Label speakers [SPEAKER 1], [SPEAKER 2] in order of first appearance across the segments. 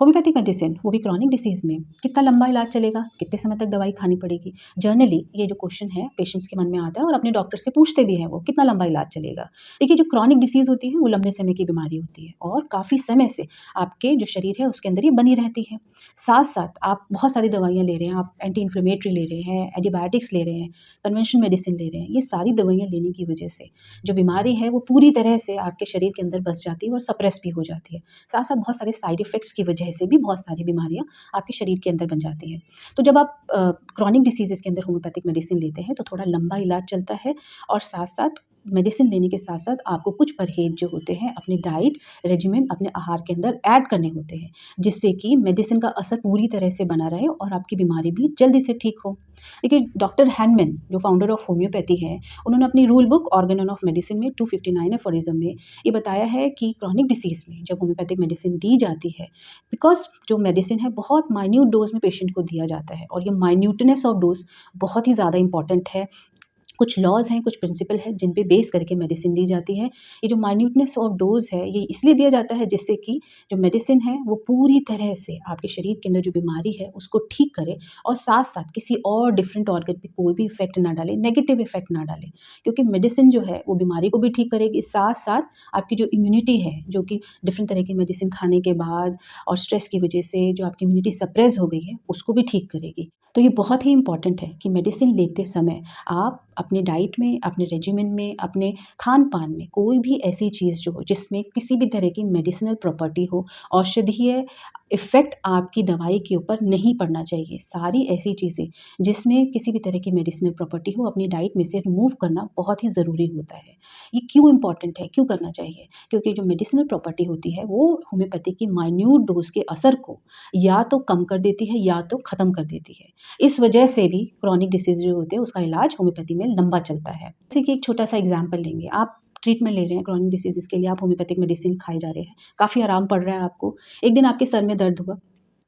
[SPEAKER 1] Homeopathic medicine वो भी chronic disease में कितना लंबा इलाज चलेगा? कितने समय तक दवाई खानी पड़ेगी? जनरली ये जो क्वेश्चन है पेशेंट्स के मन में आता है और अपने डॉक्टर से पूछते भी हैं वो, कितना लंबा इलाज चलेगा? देखिए जो क्रॉनिक डिसीज़ होती है वो लंबे समय की बीमारी होती है और काफ़ी समय से आपके जो शरीर है उसके अंदर ये बनी रहती है। साथ-साथ आप बहुत सारी दवाइयाँ ले रहे हैं, आप एंटी इन्फ्लेमेटरी ले रहे हैं, एंटीबायोटिक्स ले रहे हैं, कन्वेंशनल मेडिसिन ले रहे हैं। ये सारी दवाइयाँ लेने की वजह से जो बीमारी है वो पूरी तरह से आपके शरीर के अंदर बस जाती है और सप्रेस भी हो जाती है। साथ-साथ बहुत सारे साइड इफ़ेक्ट्स की वजह से भी बहुत सारी बीमारियाँ आपके शरीर के अंदर बन जाती हैं। तो जब आप क्रॉनिक डिसीज़ेज़ के अंदर होम्योपैथिक मेडिसिन लेते हैं तो थोड़ा लंबा इलाज चलता है और साथ-साथ मेडिसिन लेने के साथ-साथ आपको कुछ परहेज़ जो होते हैं अपनी डाइट, रेजिमेन अपने आहार के अंदर ऐड करने होते हैं, जिससे कि मेडिसिन का असर पूरी तरह से बना रहे और आपकी बीमारी भी जल्दी से ठीक हो। देखिए डॉक्टर हैनमैन जो फाउंडर ऑफ होम्योपैथी हैं, उन्होंने अपनी rule book Organon of medicine में 259 एफोरिज़म में ये बताया है कि क्रॉनिक डिसीज़ में जब होम्योपैथिक मेडिसिन दी जाती है, बिकॉज़ जो मेडिसिन है बहुत माइन्यूट डोज़ में पेशेंट को दिया जाता है और ये माइन्यूटनेस ऑफ डोज़ बहुत ही ज़्यादा इम्पोर्टेंट है। कुछ लॉज़ हैं, कुछ प्रिंसिपल हैं, जिन पे बेस करके मेडिसिन दी जाती है। ये जो माइन्यूटनेस ऑफ डोज़ है, ये इसलिए दिया जाता है जिससे कि जो मेडिसिन है, वो पूरी तरह से आपके शरीर के अंदर जो बीमारी है, उसको ठीक करे और साथ-साथ किसी और डिफरेंट ऑर्गन पे कोई भी इफ़ेक्ट ना डाले, नेगेटिव इफ़ेक्ट ना डाले। क्योंकि मेडिसिन जो है, वो बीमारी को भी ठीक करेगी, साथ-साथ आपकी जो इम्यूनिटी है, जो कि डिफरेंट तरह की मेडिसिन खाने के बाद और स्ट्रेस की वजह से जो आपकी इम्यूनिटी सप्रेस हो गई है, उसको भी ठीक करेगी। तो ये बहुत ही इम्पोर्टेंट है कि मेडिसिन लेते समय आप अपने डाइट में, अपने रेजिमेन में, अपने खान-पान में कोई भी ऐसी चीज़ जो हो जिसमें किसी भी तरह की मेडिसिनल प्रॉपर्टी हो, औषधीय इफ़ेक्ट आपकी दवाई के ऊपर नहीं पड़ना चाहिए। सारी ऐसी चीज़ें जिसमें किसी भी तरह की मेडिसिनल प्रॉपर्टी हो अपनी डाइट में से रिमूव करना बहुत ही ज़रूरी होता है। ये क्यों इम्पोर्टेंट है? क्यों करना चाहिए? क्योंकि जो मेडिसिनल प्रॉपर्टी होती है वो होम्योपैथी की माइन्यूट डोज़ के असर को या तो कम कर देती है या तो ख़त्म कर देती है। इस वजह से भी क्रॉनिक डिसीज़ जो होते हैं उसका इलाज होम्योपैथी में लंबा चलता है। जैसे कि एक छोटा-सा एग्ज़ाम्पल लेंगे, आप ट्रीटमेंट ले रहे हैं क्रॉनिक डिसीज़ेज़ के लिए, आप होम्योपैथिक मेडिसिन खाए जा रहे हैं, काफ़ी आराम पड़ रहा है आपको। एक दिन आपके सर में दर्द हुआ,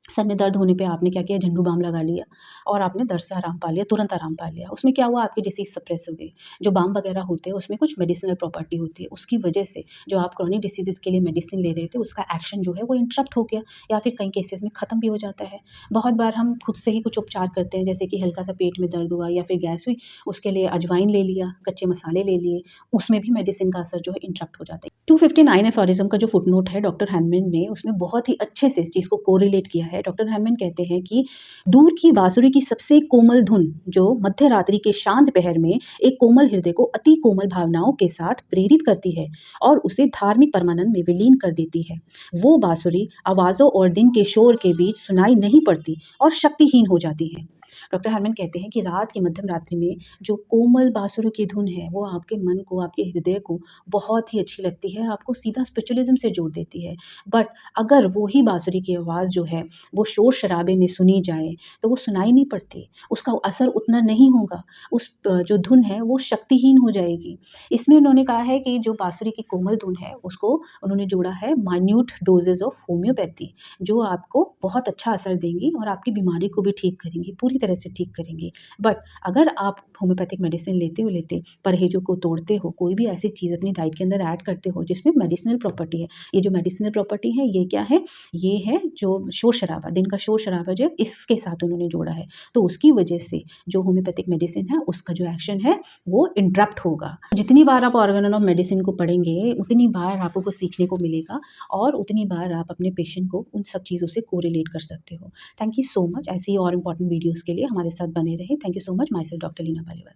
[SPEAKER 1] सर में दर्द होने पे आपने क्या किया झंडू बाम लगा लिया और आपने दर्द से आराम पा लिया, तुरंत आराम पा लिया। उसमें क्या हुआ आपकी डिसीज़ सप्रेस हो गई। जो बाम वगैरह होते हैं उसमें कुछ मेडिसिनल प्रॉपर्टी होती है, उसकी वजह से जो आप क्रॉनिक डिसीज़ेज़ के लिए मेडिसिन ले रहे थे उसका एक्शन जो है वो इंटरप्ट हो गया या फिर कई केसेज़ में ख़त्म भी हो जाता है। बहुत बार हम खुद से ही कुछ उपचार करते हैं जैसे कि हल्का-सा पेट में दर्द हुआ या फिर गैस हुई, उसके लिए अजवाइन ले लिया, कच्चे मसाले ले लिए, उसमें भी मेडिसिन का असर जो है इंटरप्ट हो जाता है। 259 एफोरिज़्म का जो फुटनोट है डॉक्टर हैनमैन ने उसमें बहुत ही अच्छे से इस चीज़ को कोरिलेट किया है। डॉक्टर हैनमैन कहते हैं कि दूर की बाँसुरी की सबसे कोमल धुन जो मध्य रात्रि के शांत पहर में एक कोमल हृदय को अति कोमल भावनाओं के साथ प्रेरित करती है और उसे धार्मिक परमानंद में विलीन कर देती है। वो बाँसुरी आवाज़ों और दिन के शोर के बीच सुनाई नहीं पड़ती और शक्तिहीन हो जाती है। डॉक्टर हरमन कहते हैं कि रात की मध्यम रात्रि में जो कोमल बाँसुरी की धुन है, वो आपके मन को, आपके हृदय को बहुत ही अच्छी लगती है, आपको सीधा स्पिरिचुअलिज़्म से जोड़ देती है। बट अगर वो ही बाँसुरी की आवाज़ जो है, वो शोर-शराबे में सुनी जाए, तो वो सुनाई नहीं पड़ती, उसका असर उतना नहीं होगा, उस जो धुन है, वो शक्तिहीन हो जाएगी। इसमें उन्होंने कहा है कि जो बाँसुरी की कोमल धुन है, उसको उन्होंने जोड़ा है माइन्यूट डोज़ेज़ ऑफ होम्योपैथी, जो आपको बहुत अच्छा असर देंगी और आपकी बीमारी को भी ठीक करेंगी, पूरी तरह से ठीक करेंगी। बट अगर आप होम्योपैथिक मेडिसिन लेते परहेज़ों को तोड़ते हो, कोई भी ऐसी चीज़ अपनी डाइट के अंदर ऐड करते हो जिसमें मेडिसिनल प्रॉपर्टी है, ये जो मेडिसिनल प्रॉपर्टी है, ये क्या है? ये है जो शोर-शराबा, दिन का शोर-शराबा जो है, इसके साथ उन्होंने जोड़ा है। तो उसकी वजह से जो होम्योपैथिक मेडिसिन है, उसका जो एक्शन है, वो इंटरप्ट होगा। जितनी बार आप ऑर्गेनन ऑफ मेडिसिन को पढ़ेंगे, उतनी बार आपको कुछ सीखने को मिलेगा और उतनी बार आप अपने पेशेंट को उन सब चीज़ों से कोरिलेट कर सकते हो। Thank you so much. ऐसी ही और इम्पोर्टेंट वीडियोज़ के लिए हमारे साथ बने रहें। Thank you so much. Myself doctor Leena Paliwal.